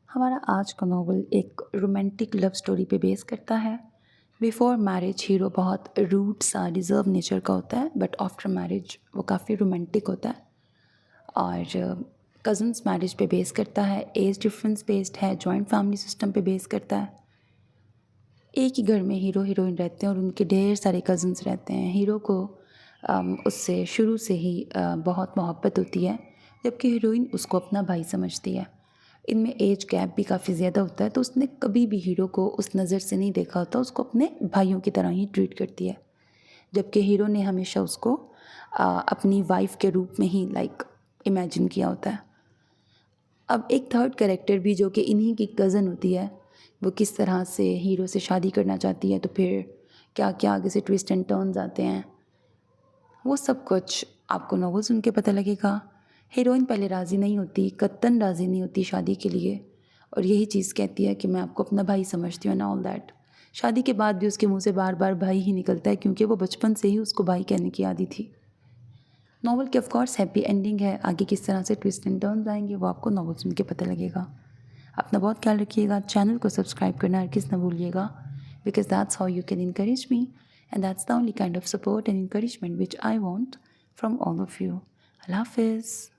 हमारा आज का नॉवल एक रोमांटिक लव स्टोरी पे बेस करता है। बिफोर मैरिज हीरो बहुत रूड सा रिजर्व नेचर का होता है, बट आफ्टर मैरिज वो काफ़ी रोमांटिक होता है। और कज़न्स मैरिज पे बेस करता है, एज डिफरेंस बेस्ड है, जॉइंट फैमिली सिस्टम पे बेस करता है। एक ही घर में हीरो हीरोइन रहते हैं और उनके ढेर सारे कज़न्स रहते हैं। हीरो को उससे शुरू से ही बहुत मोहब्बत होती है, जबकि हीरोइन उसको अपना भाई समझती है। इनमें एज गैप भी काफ़ी ज़्यादा होता है, तो उसने कभी भी हीरो को उस नज़र से नहीं देखा होता, उसको अपने भाइयों की तरह ही ट्रीट करती है। जबकि हीरो ने हमेशा उसको अपनी वाइफ़ के रूप में ही इमेजिन किया होता है। अब एक थर्ड कैरेक्टर भी जो कि इन्हीं की कज़न होती है, वो किस तरह से हीरो से शादी करना चाहती है, तो फिर क्या-क्या आगे से ट्विस्ट एंड टर्न्स आते हैं, वो सब कुछ आपको नॉवल सुन के पता लगेगा। हीरोइन पहले राज़ी नहीं होती, कत्तन राज़ी नहीं होती शादी के लिए, और यही चीज़ कहती है कि मैं आपको अपना भाई समझती हूँ एंड ऑल दैट। शादी के बाद भी उसके मुँह से बार-बार भाई ही निकलता है, क्योंकि वो बचपन से ही उसको भाई कहने की आदी थी। नॉवल की ऑफ कोर्स हैप्पी एंडिंग है, आगे किस तरह से ट्विस्ट एंड टर्न्स आएँगे वो आपको नॉवल सुन के पता लगेगा। अपना बहुत ख्याल रखिएगा, चैनल को सब्सक्राइब करना हरगिज़ ना भूलिएगा, because that's how you can encourage me and that's the only kind of support and encouragement which I want from all of you. अल्लाह हाफ़िज़।